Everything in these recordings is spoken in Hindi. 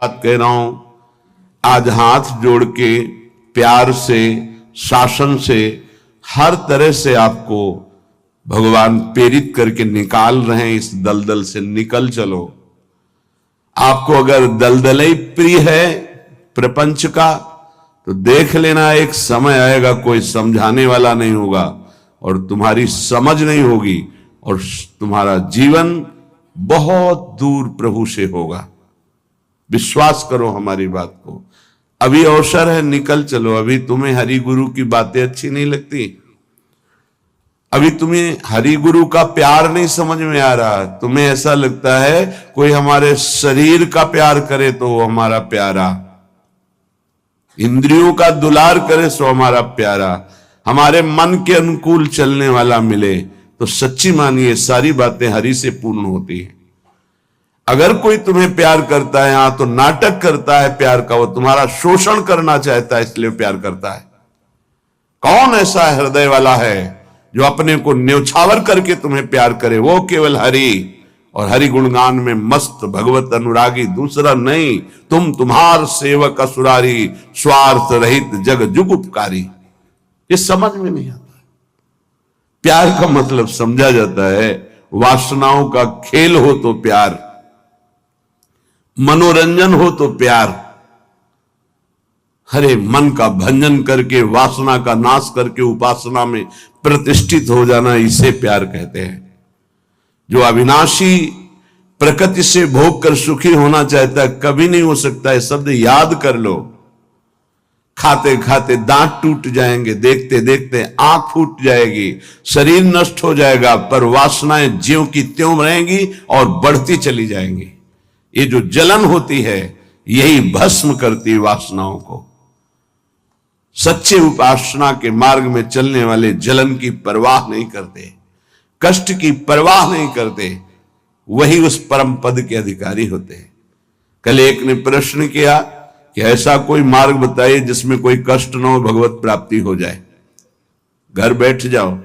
बात कह रहा हूं, आज हाथ जोड़ के प्यार से, शासन से, हर तरह से आपको भगवान प्रेरित करके निकाल रहे हैं। इस दलदल से निकल चलो। आपको अगर दलदल ही प्रिय है प्रपंच का, तो देख लेना एक समय आएगा कोई समझाने वाला नहीं होगा और तुम्हारी समझ नहीं होगी और तुम्हारा जीवन बहुत दूर प्रभु से होगा। विश्वास करो हमारी बात को। अभी अवसर है, निकल चलो। अभी तुम्हें हरि गुरु की बातें अच्छी नहीं लगती, अभी तुम्हें हरि गुरु का प्यार नहीं समझ में आ रहा, तुम्हें ऐसा लगता है कोई हमारे शरीर का प्यार करे तो वो हमारा प्यारा, इंद्रियों का दुलार करे सो हमारा प्यारा, हमारे मन के अनुकूल चलने वाला मिले, तो सच्ची मानिए सारी बातें हरि से पूर्ण होती है। अगर कोई तुम्हें प्यार करता है यहां, तो नाटक करता है प्यार का, वो तुम्हारा शोषण करना चाहता है इसलिए प्यार करता है। कौन ऐसा हृदय वाला है जो अपने को न्यौछावर करके तुम्हें प्यार करे? वो केवल हरि और हरि गुणगान में मस्त भगवत अनुरागी, दूसरा नहीं। तुम तुम्हार सेवक असुरारी, स्वार्थ रहित जग जुग उपकारी। ये समझ में नहीं आता। प्यार का मतलब समझा जाता है वासनाओं का खेल हो तो प्यार, मनोरंजन हो तो प्यार, हरे मन का भंजन करके, वासना का नाश करके उपासना में प्रतिष्ठित हो जाना, इसे प्यार कहते हैं। जो अविनाशी प्रकृति से भोग कर सुखी होना चाहता है, कभी नहीं हो सकता है। शब्द याद कर लो। खाते खाते दांत टूट जाएंगे, देखते देखते आंख फूट जाएगी, शरीर नष्ट हो जाएगा, पर वासनाएं ज्यों की त्यों रहेंगी और बढ़ती चली जाएंगी। ये जो जलन होती है, यही भस्म करती वासनाओं को। सच्चे उपासना के मार्ग में चलने वाले जलन की परवाह नहीं करते, कष्ट की परवाह नहीं करते, वही उस परम पद के अधिकारी होते हैं। कल एक ने प्रश्न किया कि ऐसा कोई मार्ग बताइए जिसमें कोई कष्ट न हो, भगवत प्राप्ति हो जाए। घर बैठ जाओ।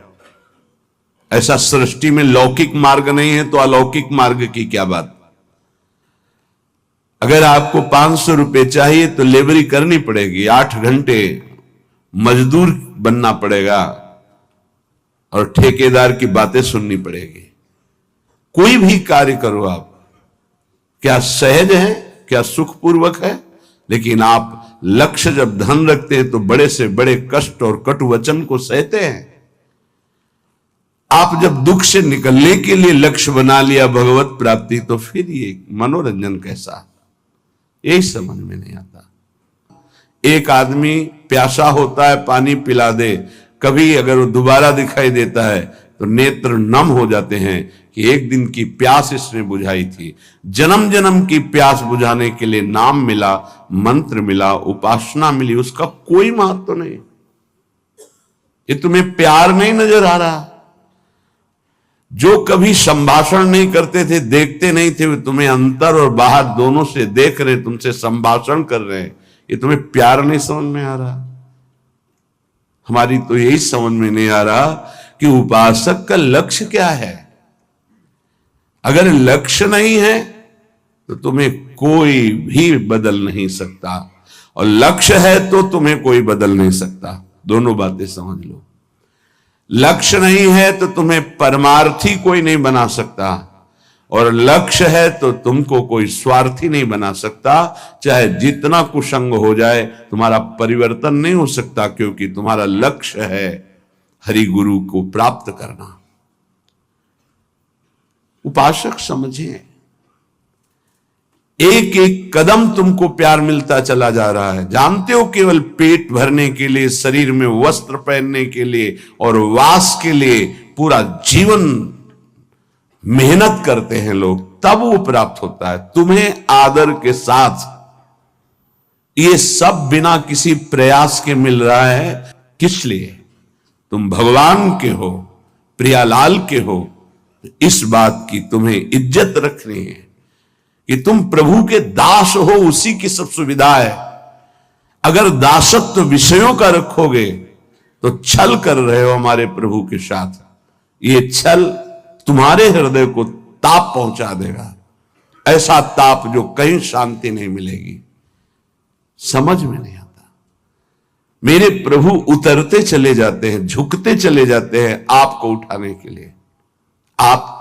ऐसा सृष्टि में लौकिक मार्ग नहीं है तो अलौकिक मार्ग की क्या बात। अगर आपको 500 रुपए चाहिए तो लेबरी करनी पड़ेगी, 8 घंटे मजदूर बनना पड़ेगा और ठेकेदार की बातें सुननी पड़ेगी। कोई भी कार्य करो आप, क्या सहज है, क्या सुखपूर्वक है, लेकिन आप लक्ष्य जब धन रखते हैं तो बड़े से बड़े कष्ट और कटु वचन को सहते हैं। आप जब दुख से निकलने के लिए लक्ष्य बना लिया भगवत प्राप्ति, तो फिर ये मनोरंजन कैसा, यही समझ में नहीं आता। एक आदमी प्यासा होता है, पानी पिला दे, कभी अगर वो दोबारा दिखाई देता है तो नेत्र नम हो जाते हैं कि एक दिन की प्यास इसने बुझाई थी। जन्म जन्म की प्यास बुझाने के लिए नाम मिला, मंत्र मिला, उपासना मिली, उसका कोई महत्व नहीं। ये तुम्हें प्यार नहीं नजर आ रहा। जो कभी संभाषण नहीं करते थे, देखते नहीं थे, वे तुम्हें अंतर और बाहर दोनों से देख रहे, तुमसे संभाषण कर रहे हैं, ये तुम्हें प्यार नहीं समझ में आ रहा। हमारी तो यही समझ में नहीं आ रहा कि उपासक का लक्ष्य क्या है। अगर लक्ष्य नहीं है तो तुम्हें कोई भी बदल नहीं सकता, और लक्ष्य है तो तुम्हें कोई बदल नहीं सकता। दोनों बातें समझ लो। लक्ष्य नहीं है तो तुम्हें परमार्थी कोई नहीं बना सकता, और लक्ष्य है तो तुमको कोई स्वार्थी नहीं बना सकता। चाहे जितना कुसंग हो जाए, तुम्हारा परिवर्तन नहीं हो सकता, क्योंकि तुम्हारा लक्ष्य है हरि गुरु को प्राप्त करना। उपासक समझिए, एक एक कदम तुमको प्यार मिलता चला जा रहा है। जानते हो, केवल पेट भरने के लिए, शरीर में वस्त्र पहनने के लिए और वास के लिए पूरा जीवन मेहनत करते हैं लोग, तब वो प्राप्त होता है। तुम्हें आदर के साथ ये सब बिना किसी प्रयास के मिल रहा है। किस लिए? तुम भगवान के हो, प्रियालाल के हो। इस बात की तुम्हें इज्जत रखनी है कि तुम प्रभु के दास हो, उसी की सब सुविधा है। अगर दासत्व विषयों का रखोगे तो छल कर रहे हो हमारे प्रभु के साथ। ये छल तुम्हारे हृदय को ताप पहुंचा देगा। ऐसा ताप जो कहीं शांति नहीं मिलेगी, समझ में नहीं आता। मेरे प्रभु उतरते चले जाते हैं, झुकते चले जाते हैं आपको उठाने के लिए। आप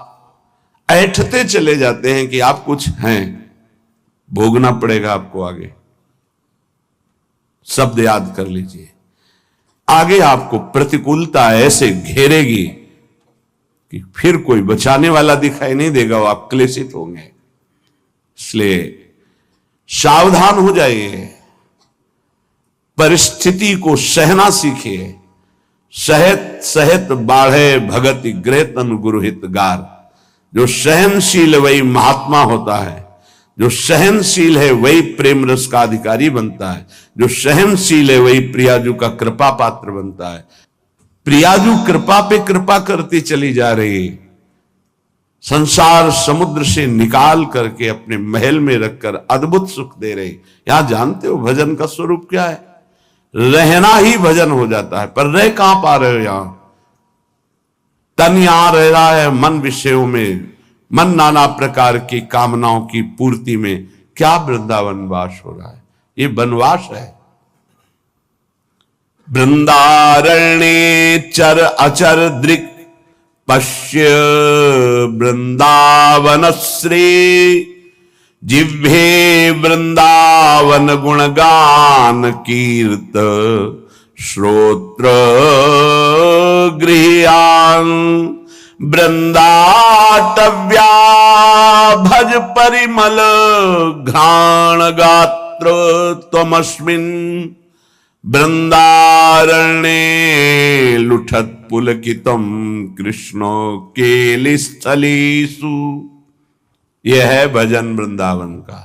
ऐठते चले जाते हैं कि आप कुछ हैं, भोगना पड़ेगा आपको आगे। शब्द याद कर लीजिए, आगे आपको प्रतिकूलता ऐसे घेरेगी कि फिर कोई बचाने वाला दिखाई नहीं देगा, वो आप क्लेशित होंगे। इसलिए सावधान हो जाइए, परिस्थिति को सहना सीखिए। सहत सहत बाढ़े भगति ग्रहतन गुरुहित गार। जो सहनशील वही महात्मा होता है, जो सहनशील है वही प्रेम रस का अधिकारी बनता है, जो सहनशील है वही प्रियाजू का कृपा पात्र बनता है। प्रियाजू कृपा पे कृपा करती चली जा रही, संसार समुद्र से निकाल करके अपने महल में रखकर अद्भुत सुख दे रही। यहां जानते हो भजन का स्वरूप क्या है? रहना ही भजन हो जाता है। पर रह कहां पा रहे हो? यहां तन यहां रह रहा है मन विषयों में, मन नाना प्रकार की कामनाओं की पूर्ति में। क्या वृंदावन वास हो रहा है? ये वनवास है। वृंदारण्ये चर अचर दृक् पश्य वृंदावन श्री। जिह्वे वृंदावन गुणगान कीर्त श्रोत्र गृह्यान। वृंदाटव्या भज परिमल घ्राण गात्र त्वमस्मिन्। वृंदारण्ये लुठत पुलकितम कृष्णो केलिस्थलीसु। यह है भजन वृंदावन का।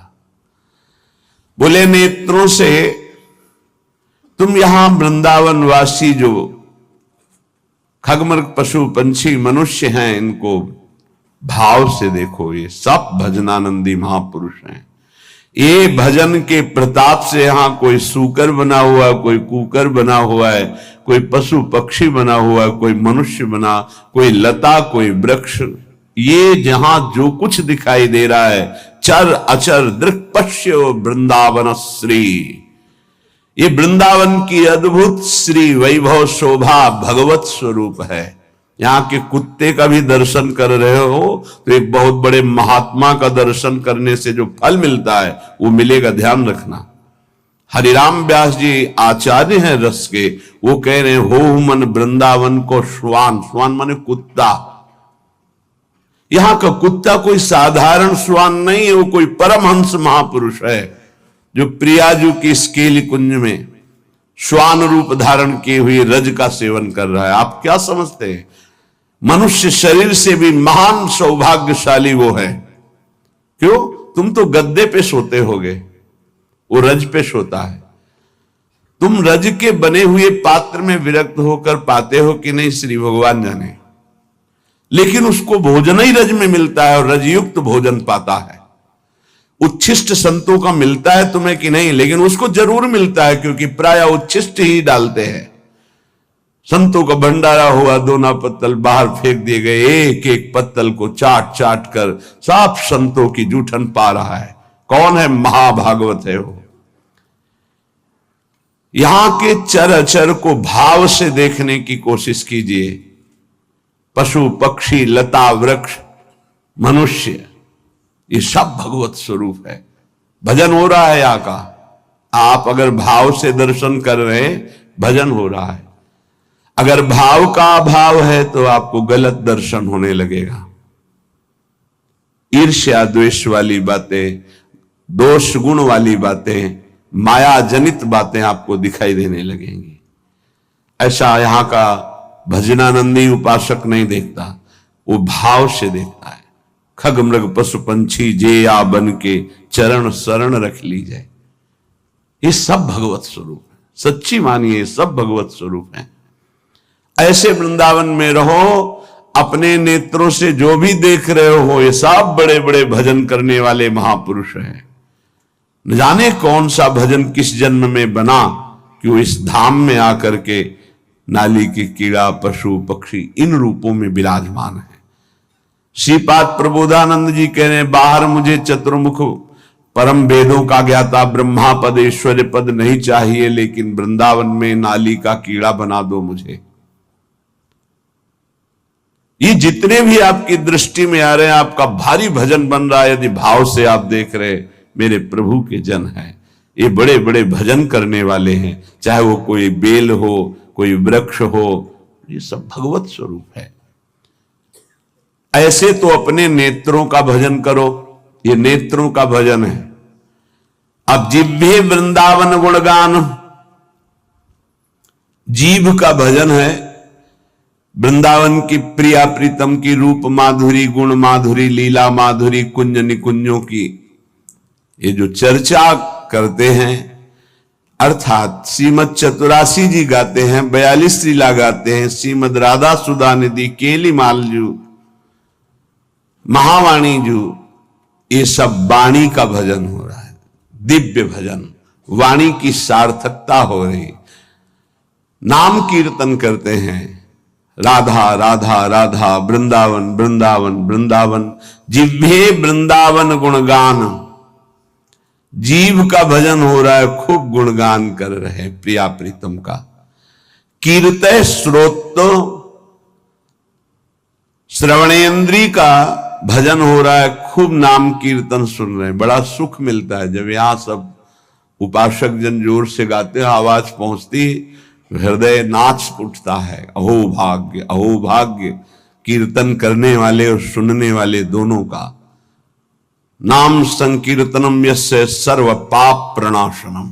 बोले नेत्रों से तुम यहां वृंदावन वासी जो खगमृग पशु पंछी मनुष्य हैं, इनको भाव से देखो। ये सब भजनानंदी महापुरुष हैं। ये भजन के प्रताप से यहां कोई सूकर बना हुआ है, कोई कुकर बना हुआ है, कोई पशु पक्षी बना हुआ है, कोई मनुष्य बना, कोई लता, कोई वृक्ष। ये जहां जो कुछ दिखाई दे रहा है, चर अचर दृक् पश्य वृंदावन श्री। ये वृंदावन की अद्भुत श्री वैभव शोभा भगवत स्वरूप है। यहां के कुत्ते का भी दर्शन कर रहे हो तो एक बहुत बड़े महात्मा का दर्शन करने से जो फल मिलता है वो मिलेगा, ध्यान रखना। हरिराम व्यास जी आचार्य हैं रस के, वो कह रहे हो मन वृंदावन को श्वान। श्वान माने कुत्ता। यहां का कुत्ता कोई साधारण श्वान नहीं है, वो कोई परमहंस महापुरुष है जो प्रियाजू की स्केली कुंज में श्वान रूप धारण किए हुए रज का सेवन कर रहा है। आप क्या समझते हैं? मनुष्य शरीर से भी महान सौभाग्यशाली वो है। क्यों? तुम तो गद्दे पे सोते होगे, वो रज पे सोता है। तुम रज के बने हुए पात्र में विरक्त होकर पाते हो कि नहीं, श्री भगवान जाने। लेकिन उसको भोजन ही रज में मिलता है और रजयुक्त भोजन पाता है। उच्छिष्ट संतों का मिलता है तुम्हें कि नहीं, लेकिन उसको जरूर मिलता है क्योंकि प्राय उच्छिष्ट ही डालते हैं। संतों का भंडारा हुआ, दोना पत्तल बाहर फेंक दिए गए, एक एक पत्तल को चाट चाट कर साफ संतों की जूठन पा रहा है। कौन है? महाभागवत है वो। यहां के चर अचर को भाव से देखने की कोशिश कीजिए। पशु पक्षी लता वृक्ष मनुष्य, ये सब भगवत स्वरूप है। भजन हो रहा है यहां का। आप अगर भाव से दर्शन कर रहे हैं, भजन हो रहा है। अगर भाव का अभाव है तो आपको गलत दर्शन होने लगेगा। ईर्ष्या द्वेष वाली बातें, दोष गुण वाली बातें, माया जनित बातें आपको दिखाई देने लगेंगी। ऐसा यहां का भजनानंदी उपासक नहीं देखता, वो भाव से देखता है। खग मृग पशु पंछी जे आ बन के चरण शरण रख ली जाए। ये सब भगवत स्वरूप है। सच्ची मानिए, सब भगवत स्वरूप है। ऐसे वृंदावन में रहो, अपने नेत्रों से जो भी देख रहे हो ये सब बड़े बड़े भजन करने वाले महापुरुष हैं। न जाने कौन सा भजन किस जन्म में बना कि वो इस धाम में आकर के नाली के कीड़ा पशु पक्षी इन रूपों में विराजमान है। श्रीपाद प्रबोधानंद जी कह रहे हैं, बाहर मुझे चतुर्मुख परम वेदों का ज्ञाता ब्रह्मा पद ऐश्वर्य पद नहीं चाहिए, लेकिन वृंदावन में नाली का कीड़ा बना दो मुझे। ये जितने भी आपकी दृष्टि में आ रहे हैं, आपका भारी भजन बन रहा है, यदि भाव से आप देख रहे मेरे प्रभु के जन हैं, ये बड़े बड़े भजन करने वाले हैं, चाहे वो कोई बेल हो, कोई वृक्ष हो, ये सब भगवत स्वरूप है। ऐसे तो अपने नेत्रों का भजन करो, ये नेत्रों का भजन है। अब जिह्वे वृंदावन गुणगान, जीभ का भजन है वृंदावन की प्रिया प्रीतम की रूप माधुरी, गुण माधुरी, लीला माधुरी, कुंज निकुंजों की ये जो चर्चा करते हैं, अर्थात श्रीमद चतुरासी जी गाते हैं, 42 लीला गाते हैं, श्रीमद राधा सुधा निधि, केली मालजू, महावाणी जू, ये सब वाणी का भजन हो रहा है, दिव्य भजन, वाणी की सार्थकता हो रही। नाम कीर्तन करते हैं, राधा राधा राधा, वृंदावन वृंदावन वृंदावन, जिह्वे वृंदावन गुणगान, जीव का भजन हो रहा है, खूब गुणगान कर रहे हैं प्रिया प्रीतम का। कीर्तय श्रोत, श्रवणेन्द्री का भजन हो रहा है, खूब नाम कीर्तन सुन रहे हैं, बड़ा सुख मिलता है। जब यहां सब उपासक जन जोर से गाते हैं, आवाज पहुंचती, हृदय नाच उठता है। अहो भाग्य, अहो भाग्य, कीर्तन करने वाले और सुनने वाले दोनों का। नाम संकीर्तनम यस्य सर्व पाप प्रणाशनम,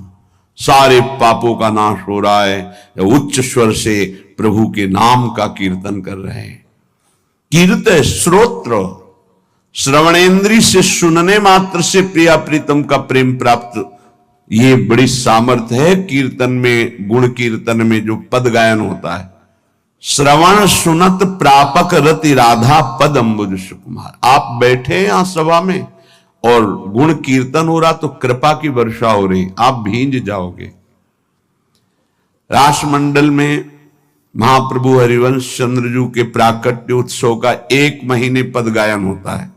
सारे पापों का नाश हो रहा है, उच्च स्वर से प्रभु के नाम का कीर्तन कर रहे हैं। कीर्तन श्रोत्र, श्रवणेन्द्री से सुनने मात्र से प्रिया प्रीतम का प्रेम प्राप्त, ये बड़ी सामर्थ्य है कीर्तन में। गुण कीर्तन में जो पद गायन होता है, श्रवण सुनत प्रापक रति राधा पद अम्बुज सुकुमार। आप बैठे यहां सभा में और गुण कीर्तन हो रहा तो कृपा की वर्षा हो रही, आप भींज जाओगे। रासमंडल में महाप्रभु हरिवंश चंद्रजू के प्राकट्य उत्सव का 1 महीने पद गायन होता है।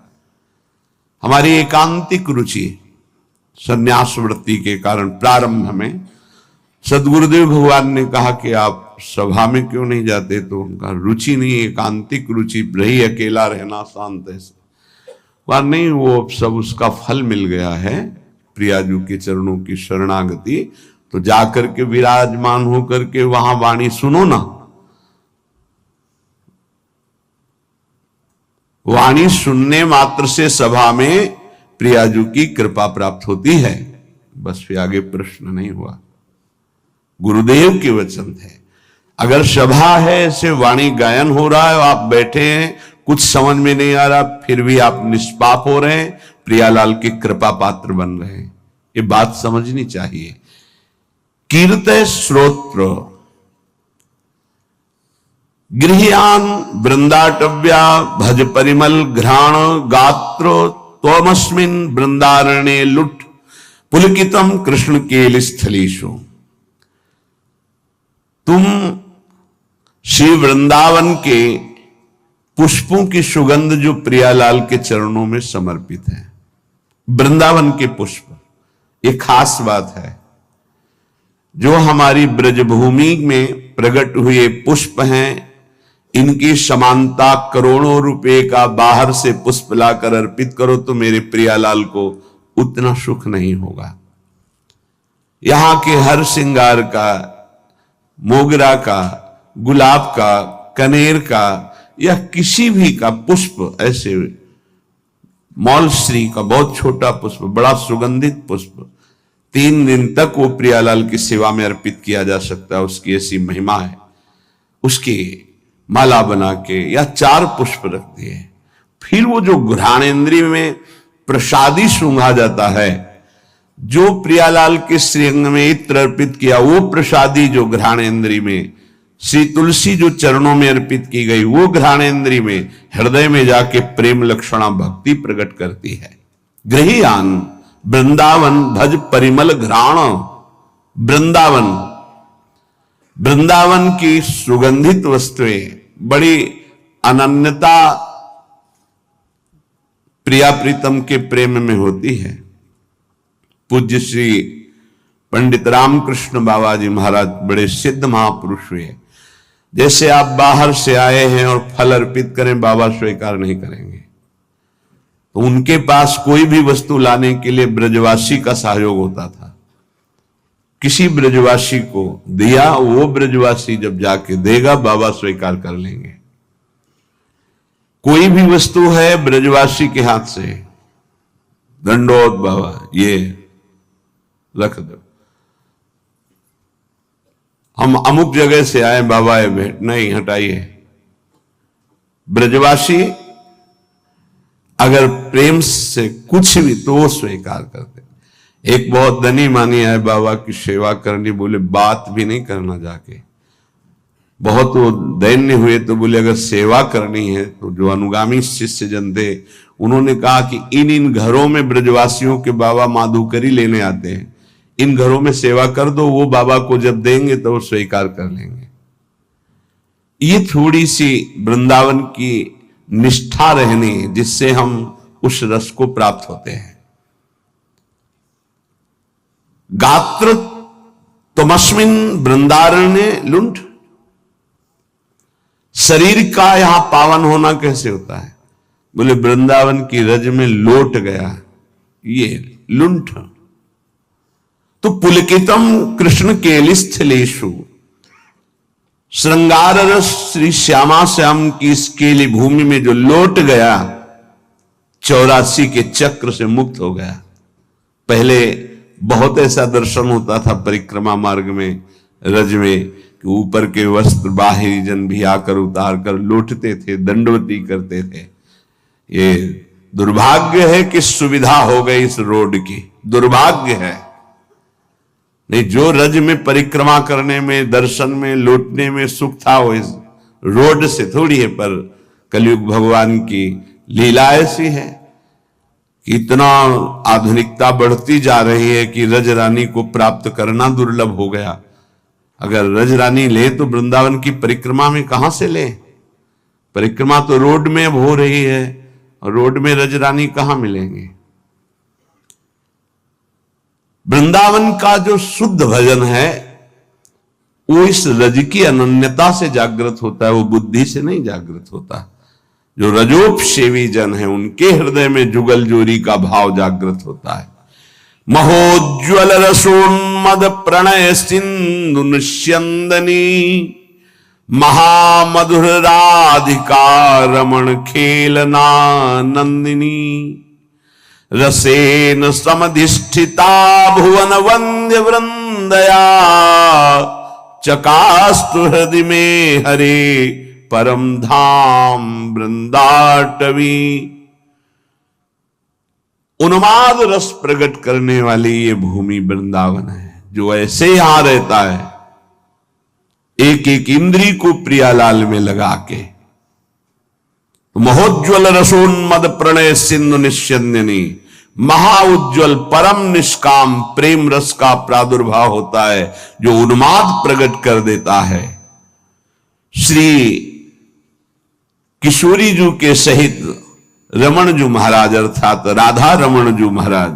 हमारी एकांतिक रुचि संन्यास वृत्ति के कारण प्रारंभ में सदगुरुदेव भगवान ने कहा कि आप सभा में क्यों नहीं जाते, तो उनका रुचि नहीं, एकांतिक रुचि रही, अकेला रहना, शांत ऐसे। वह नहीं, वो सब उसका फल मिल गया है, प्रियाजू के चरणों की शरणागति। तो जाकर के विराजमान होकर के वहां वाणी सुनो ना, वाणी सुनने मात्र से सभा में प्रियाजू की कृपा प्राप्त होती है। बस फिर आगे प्रश्न नहीं हुआ, गुरुदेव के वचन थे। अगर सभा है, ऐसे वाणी गायन हो रहा है, आप बैठे हैं, कुछ समझ में नहीं आ रहा, फिर भी आप निष्पाप हो रहे हैं, प्रियालाल की कृपा पात्र बन रहे हैं, ये बात समझनी चाहिए। कीर्तय श्रोत्र, गृह्यान वृंदाटव्या, भज परिमल घ्राण गात्र, त्वमस्मिन् वृंदारण्ये लुट पुलकितम कृष्ण केल स्थलीशु। तुम श्री वृंदावन के पुष्पों की सुगंध जो प्रियालाल के चरणों में समर्पित है, वृंदावन के पुष्प, ये खास बात है। जो हमारी ब्रजभूमि में प्रकट हुए पुष्प हैं, इनकी समानता करोड़ों रुपए का बाहर से पुष्प लाकर अर्पित करो तो मेरे प्रियालाल को उतना सुख नहीं होगा। यहां के हर श्रृंगार का, मोगरा का, गुलाब का, कनेर का या किसी भी का पुष्प, ऐसे मौलश्री का बहुत छोटा पुष्प, बड़ा सुगंधित पुष्प, 3 दिन तक वो प्रियालाल की सेवा में अर्पित किया जा सकता है। उसकी ऐसी महिमा है। उसकी माला बना के या 4 पुष्प रख दिए, फिर वो जो घ्राणेन्द्रिय में प्रसादी सूंघा जाता है, जो प्रियालाल के श्रीअंग में इत्र अर्पित किया, वो प्रसादी जो घ्राणेन्द्रिय में, श्री तुलसी जो चरणों में अर्पित की गई, वो घ्राणेन्द्रिय में, हृदय में जाके प्रेम लक्षणा भक्ति प्रकट करती है। गृह्यान वृंदावन भज परिमल घ्राण, वृंदावन, वृंदावन की सुगंधित वस्तुएं, बड़ी अनन्यता प्रिया प्रीतम के प्रेम में होती है। पूज्य श्री पंडित रामकृष्ण बाबा जी महाराज बड़े सिद्ध महापुरुष हुए। जैसे आप बाहर से आए हैं और फल अर्पित करें, बाबा स्वीकार नहीं करेंगे। तो उनके पास कोई भी वस्तु लाने के लिए ब्रजवासी का सहयोग होता था। किसी ब्रजवासी को दिया, वो ब्रजवासी जब जाके देगा बाबा स्वीकार कर लेंगे। कोई भी वस्तु है ब्रजवासी के हाथ से, दंडोत बाबा ये रख दो, हम अमुक जगह से आए बाबा ये भेंट नहीं, हटाइए। ब्रजवासी अगर प्रेम से कुछ भी तो वो स्वीकार करते। एक बहुत धनी मानी आए बाबा की सेवा करनी, बोले बात भी नहीं करना जाके। बहुत वो दैन्य हुए तो बोले अगर सेवा करनी है तो जो अनुगामी शिष्य जन थे उन्होंने कहा कि इन घरों में ब्रजवासियों के बाबा माधुकरी लेने आते हैं, इन घरों में सेवा कर दो, वो बाबा को जब देंगे तो वो स्वीकार कर लेंगे। ये थोड़ी सी वृंदावन की निष्ठा रहनी जिससे हम उस रस को प्राप्त होते हैं। गात्र तमस्मिन वृंदारण्य लुंठ, शरीर का यहां पावन होना कैसे होता है? बोले वृंदावन की रज में लोट गया ये लुंठ। तो पुलकितम कृष्ण केलिस्थलेषु, श्रृंगार रस श्री श्यामा श्याम की इस केली भूमि में जो लोट गया, 84 के चक्र से मुक्त हो गया। पहले बहुत ऐसा दर्शन होता था परिक्रमा मार्ग में, रज में, कि ऊपर के वस्त्र बाहरी जन भी आकर उतार कर लौटते थे, दंडवती करते थे। ये दुर्भाग्य है कि सुविधा हो गई इस रोड की, दुर्भाग्य है। नहीं, जो रज में परिक्रमा करने में, दर्शन में, लौटने में सुख था वो इस रोड से थोड़ी है। पर कलयुग भगवान की लीला ऐसी है कि इतना आधुनिकता बढ़ती जा रही है कि रज रानी को प्राप्त करना दुर्लभ हो गया। अगर रज रानी ले तो वृंदावन की परिक्रमा में कहां से ले? परिक्रमा तो रोड में अब हो रही है, और रोड में रज रानी कहां मिलेंगे? वृंदावन का जो शुद्ध भजन है वो इस रज की अनन्यता से जागृत होता है, वो बुद्धि से नहीं जागृत होता। जो रजोपसेवी जन है उनके हृदय में जुगल जोरी का भाव जागृत होता है। महोज्वल रसोन्मद प्रणय सिंधु निस्यंदनी, महामधुर राधिका रमण खेलना नंदिनी, रसेन समधिष्ठिता भुवन वंद्य वृंदया, चकास्तु हृदय में हरे परम धाम वृंदाटवी। उन्माद रस प्रकट करने वाली ये भूमि वृंदावन है, जो ऐसे यहां रहता है एक एक इंद्री को प्रियालाल में लगा के। महोज्वल रसोन्मद प्रणय सिंधु निस्यंदिनी, महाउज्ज्वल परम निष्काम प्रेम रस का प्रादुर्भाव होता है जो उन्माद प्रकट कर देता है। श्री किशोरी जी के सहित रमण जी महाराज अर्थात राधा रमण जी महाराज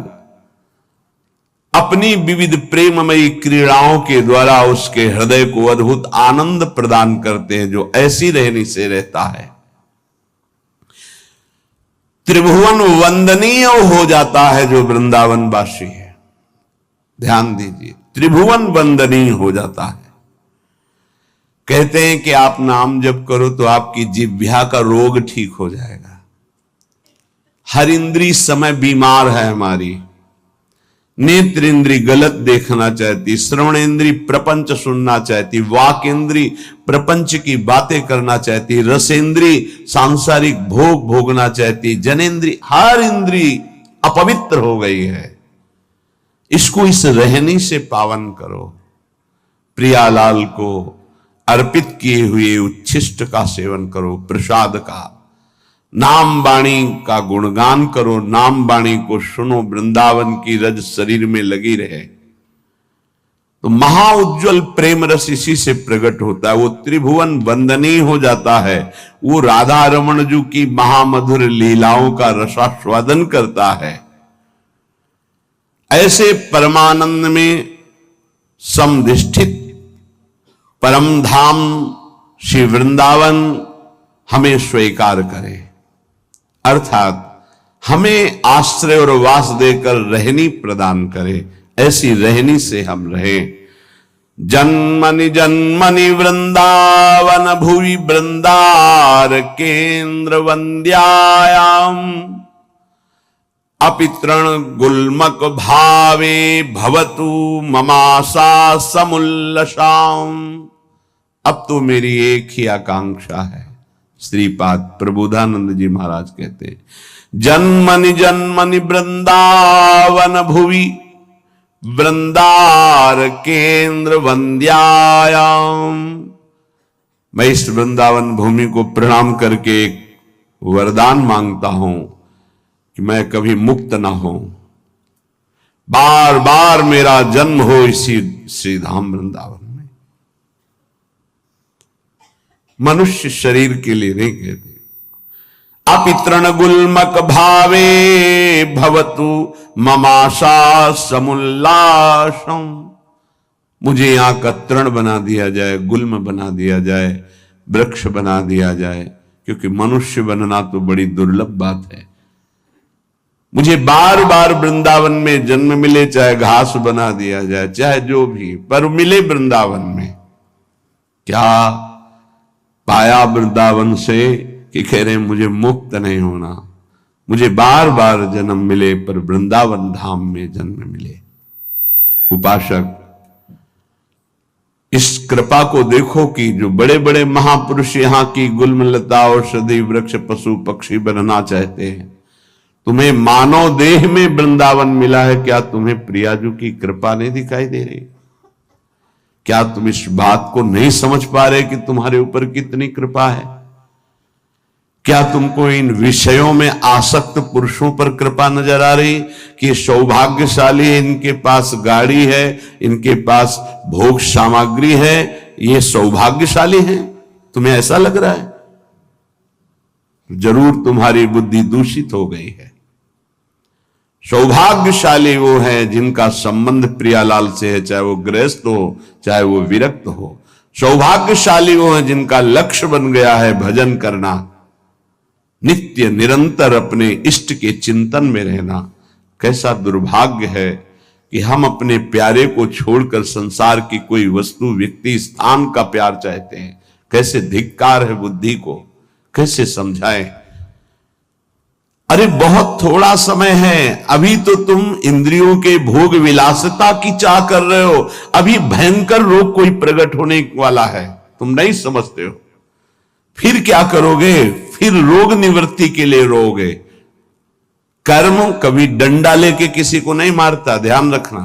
अपनी विविध प्रेममयी क्रीड़ाओं के द्वारा उसके हृदय को अद्भुत आनंद प्रदान करते हैं, जो ऐसी रहनी से रहता है। त्रिभुवन वंदनीय हो जाता है जो वृंदावन वासी है। ध्यान दीजिए, त्रिभुवन वंदनीय हो जाता है। कहते हैं कि आप नाम जप करो तो आपकी जिह्वा का रोग ठीक हो जाएगा। हर इंद्री समय बीमार है हमारी। नेत्र इंद्री गलत देखना चाहती, श्रवण इंद्री प्रपंच सुनना चाहती, वाक इंद्री प्रपंच की बातें करना चाहती, रस इंद्री सांसारिक भोग भोगना चाहती, जनेन्द्री हर इंद्री अपवित्र हो गई है। इसको इस रहनी से पावन करो। प्रियालाल को अर्पित किए हुए उच्छिष्ट का सेवन करो, प्रसाद का। नाम वाणी का गुणगान करो, नाम वाणी को सुनो, वृंदावन की रज शरीर में लगी रहे। तो महाउज्ज्वल प्रेम रस इसी से प्रकट होता है। वो त्रिभुवन वंदनीय हो जाता है। वो राधा रमण जी की महामधुर लीलाओं का रसास्वादन करता है। ऐसे परमानंद में समधिष्ठित परम धाम श्री वृंदावन हमें स्वीकार करे, अर्थात हमें आश्रय और वास देकर रहनी प्रदान करे। ऐसी रहनी से हम रहें। जन्मनि जन्मनि वृंदावन भुवि वृंदार केंद्र वंद्यायाम अपितृण गुल्मक भावे भवतु ममासा समुल्लसाम। अब तो मेरी एक ही आकांक्षा है। श्रीपाद प्रबोधानंद जी महाराज कहते हैं, जन्मनि जन्मनि वृंदावन भुवि वृंदार केंद्र वंद्यायाम। मैं इस वृंदावन भूमि को प्रणाम करके एक वरदान मांगता हूं कि मैं कभी मुक्त ना हो, बार बार मेरा जन्म हो इसी श्रीधाम वृंदावन में। मनुष्य शरीर के लिए नहीं कहते। अपितृण गुल्मक भावे भवतु ममाशा समुल्लासम। मुझे यहां का तृण बना दिया जाए, गुल्म बना दिया जाए, वृक्ष बना दिया जाए, क्योंकि मनुष्य बनना तो बड़ी दुर्लभ बात है। मुझे बार बार वृंदावन में जन्म मिले, चाहे घास बना दिया जाए, चाहे जो भी, पर मिले वृंदावन में। क्या पाया वृंदावन से कि कह रहे मुझे मुक्त नहीं होना, मुझे बार बार जन्म मिले पर वृंदावन धाम में जन्म मिले। उपासक, इस कृपा को देखो कि जो बड़े बड़े महापुरुष यहां की गुल्मलता औषधि वृक्ष पशु पक्षी बनना चाहते हैं, तुम्हें मानव देह में वृंदावन मिला है। क्या तुम्हें प्रियाजू की कृपा नहीं दिखाई दे रही? क्या तुम इस बात को नहीं समझ पा रहे कि तुम्हारे ऊपर कितनी कृपा है? क्या तुमको इन विषयों में आसक्त पुरुषों पर कृपा नजर आ रही कि सौभाग्यशाली है, इनके पास गाड़ी है, इनके पास भोग सामग्री है, ये सौभाग्यशाली हैं? तुम्हें ऐसा लग रहा है? जरूर तुम्हारी बुद्धि दूषित हो गई है। सौभाग्यशाली वो है जिनका संबंध प्रियालाल से है, चाहे वो गृहस्थ हो, चाहे वो विरक्त हो। सौभाग्यशाली वो है जिनका लक्ष्य बन गया है भजन करना, नित्य निरंतर अपने इष्ट के चिंतन में रहना। कैसा दुर्भाग्य है कि हम अपने प्यारे को छोड़कर संसार की कोई वस्तु, व्यक्ति, स्थान का प्यार चाहते हैं। कैसे धिक्कार है बुद्धि को, कैसे समझाएं? अरे बहुत थोड़ा समय है, अभी तो तुम इंद्रियों के भोग विलासिता की चाह कर रहे हो। अभी भयंकर रोग कोई प्रकट होने वाला है, तुम नहीं समझते हो। फिर क्या करोगे? फिर रोग निवृत्ति के लिए रोगे। कर्म कभी डंडा लेके किसी को नहीं मारता, ध्यान रखना।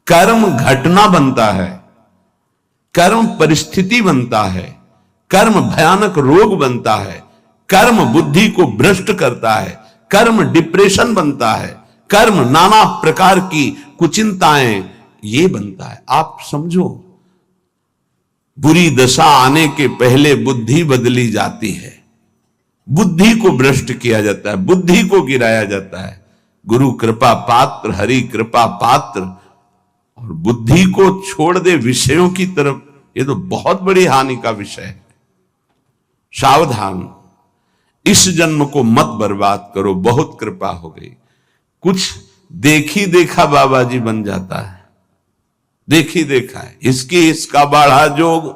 कर्म घटना बनता है, कर्म परिस्थिति बनता है, कर्म भयानक रोग बनता है, कर्म बुद्धि को भ्रष्ट करता है, कर्म डिप्रेशन बनता है, कर्म नाना प्रकार की कुचिंताएं ये बनता है। आप समझो, बुरी दशा आने के पहले बुद्धि बदली जाती है, बुद्धि को भ्रष्ट किया जाता है, बुद्धि को गिराया जाता है। गुरु कृपा पात्र, हरि कृपा पात्र, और बुद्धि को छोड़ दे विषयों की तरफ, ये तो बहुत बड़ी हानि का विषय है। सावधान, इस जन्म को मत बर्बाद करो। बहुत कृपा हो गई। कुछ देखी देखा बाबा जी बन जाता है, देखी देखा है। इसका बाढ़ा जोग,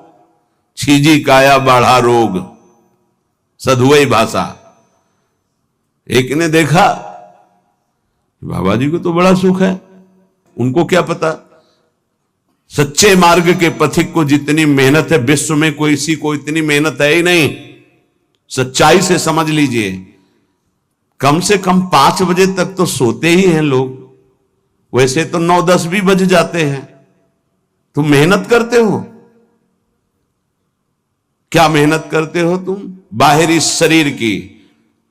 छीजी काया बाढ़ा रोग, सधुवई भाषा। एक ने देखा बाबा जी को तो बड़ा सुख है, उनको क्या पता सच्चे मार्ग के पथिक को जितनी मेहनत है, विश्व में कोई इसी को इतनी मेहनत है ही नहीं। सच्चाई से समझ लीजिए, कम से कम 5 बजे तक तो सोते ही हैं लोग, वैसे तो 9-10 भी बज जाते हैं। तुम मेहनत करते हो, क्या मेहनत करते हो तुम? बाहरी शरीर की,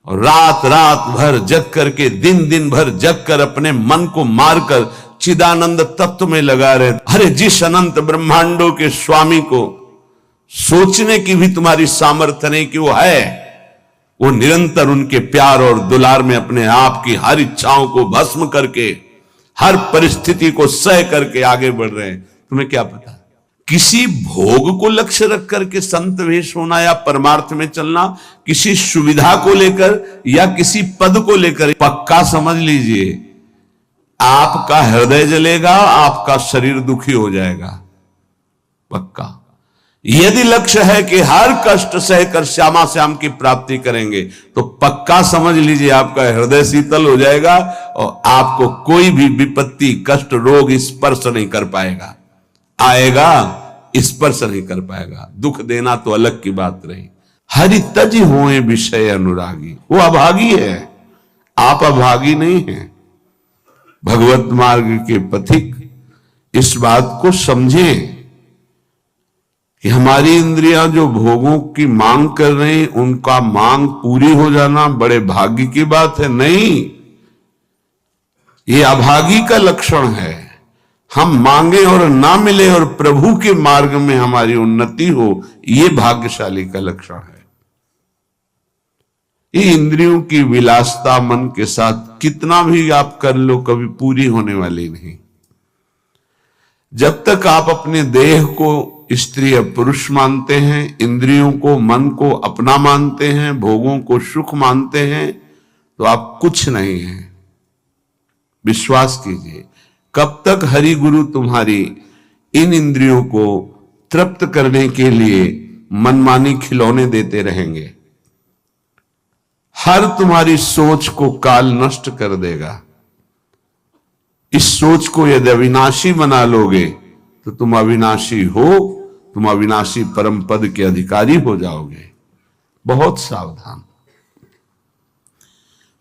और रात रात भर जग करके, दिन दिन भर जग कर अपने मन को मारकर चिदानंद तत्व में लगा रहे। अरे जिस अनंत ब्रह्मांडों के स्वामी को सोचने की भी तुम्हारी सामर्थ्य नहीं कि वो है, वो निरंतर उनके प्यार और दुलार में अपने आप की हर इच्छाओं को भस्म करके, हर परिस्थिति को सह करके आगे बढ़ रहे हैं। तुम्हें क्या पता, किसी भोग को लक्ष्य रख करके संत वेश होना या परमार्थ में चलना, किसी सुविधा को लेकर या किसी पद को लेकर, पक्का समझ लीजिए आपका हृदय जलेगा, आपका शरीर दुखी हो जाएगा। पक्का। यदि लक्ष्य है कि हर कष्ट सहकर श्यामा श्याम की प्राप्ति करेंगे, तो पक्का समझ लीजिए आपका हृदय शीतल हो जाएगा और आपको कोई भी विपत्ति, कष्ट, रोग स्पर्श नहीं कर पाएगा। आएगा, स्पर्श नहीं कर पाएगा। दुख देना तो अलग की बात रही। हरि तज होए विषय अनुरागी, वो अभागी है, आप अभागी नहीं हैं। भगवत मार्ग के पथिक इस बात को समझें कि हमारी इंद्रियां जो भोगों की मांग कर रही हैं, उनका मांग पूरी हो जाना बड़े भाग्य की बात है। नहीं, ये अभागी का लक्षण है। हम मांगे और ना मिले और प्रभु के मार्ग में हमारी उन्नति हो, ये भाग्यशाली का लक्षण है। ये इंद्रियों की विलासता मन के साथ कितना भी आप कर लो, कभी पूरी होने वाली नहीं। जब तक आप अपने देह को स्त्री या पुरुष मानते हैं, इंद्रियों को, मन को अपना मानते हैं, भोगों को सुख मानते हैं, तो आप कुछ नहीं हैं। विश्वास कीजिए, कब तक हरि गुरु तुम्हारी इन इंद्रियों को तृप्त करने के लिए मनमानी खिलौने देते रहेंगे। हर तुम्हारी सोच को काल नष्ट कर देगा। इस सोच को यदि अविनाशी बना लोगे तो तुम अविनाशी हो, तुम अविनाशी परम पद के अधिकारी हो जाओगे। बहुत सावधान।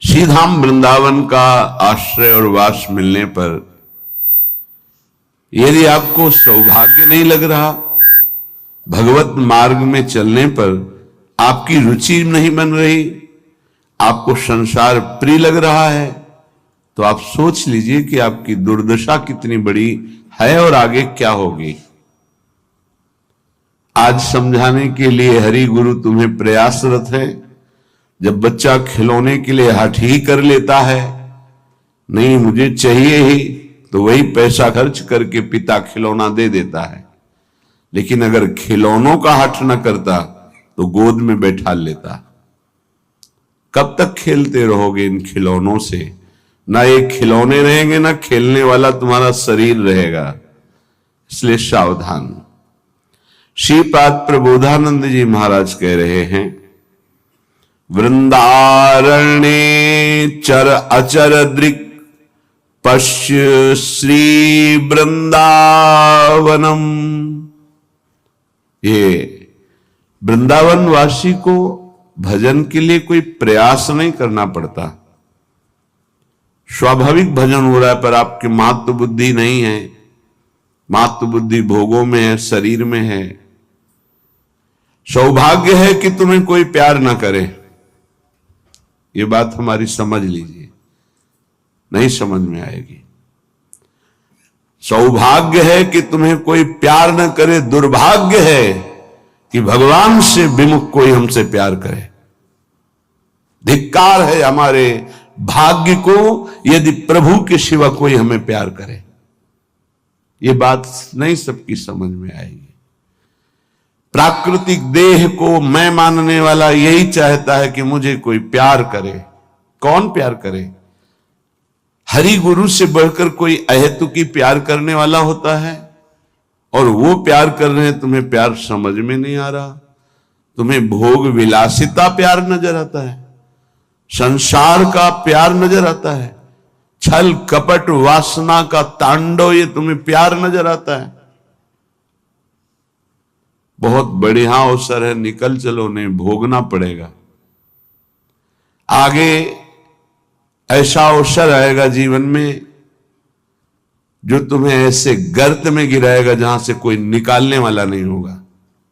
श्रीधाम वृंदावन का आश्रय और वास मिलने पर यदि आपको सौभाग्य नहीं लग रहा, भगवत मार्ग में चलने पर आपकी रुचि नहीं बन रही, आपको संसार प्रिय लग रहा है, तो आप सोच लीजिए कि आपकी दुर्दशा कितनी बड़ी है और आगे क्या होगी। आज समझाने के लिए हरि गुरु तुम्हें प्रयासरत है। जब बच्चा खिलौने के लिए हठ ही कर लेता है, नहीं मुझे चाहिए ही, तो वही पैसा खर्च करके पिता खिलौना दे देता है। लेकिन अगर खिलौनों का हठ न करता तो गोद में बैठा लेता। कब तक खेलते रहोगे इन खिलौनों से? ना ये खिलौने रहेंगे, ना खेलने वाला तुम्हारा शरीर रहेगा। इसलिए सावधान। श्रीपाद प्रबोधानंद जी महाराज कह रहे हैं, वृंदारण्ये चर अचर दृक् पश्य श्री वृंदावनम। ये वृंदावन वासी को भजन के लिए कोई प्रयास नहीं करना पड़ता। स्वाभाविक भजन हो रहा है, पर आपकी मातृ बुद्धि नहीं है। मातृ बुद्धि भोगों में है, शरीर में है। सौभाग्य है कि तुम्हें कोई प्यार ना करे। ये बात हमारी समझ लीजिए, नहीं समझ में आएगी। सौभाग्य है कि तुम्हें कोई प्यार न करे, दुर्भाग्य है कि भगवान से विमुख कोई हमसे प्यार करे। धिक्कार है हमारे भाग्य को यदि प्रभु के सिवा कोई हमें प्यार करे। ये बात नहीं सबकी समझ में आएगी। प्राकृतिक देह को मैं मानने वाला यही चाहता है कि मुझे कोई प्यार करे। कौन प्यार करे? हरि गुरु से बढ़कर कोई अहेतुकी प्यार करने वाला होता है, और वो प्यार कर रहे हैं, तुम्हें प्यार समझ में नहीं आ रहा। तुम्हें भोग विलासिता प्यार नजर आता है, संसार का प्यार नजर आता है, छल कपट वासना का तांडव ये तुम्हें प्यार नजर आता है। बहुत बढ़िया अवसर है, निकल चलो, नहीं भोगना पड़ेगा। आगे ऐसा अवसर आएगा जीवन में जो तुम्हें ऐसे गर्त में गिराएगा जहां से कोई निकालने वाला नहीं होगा।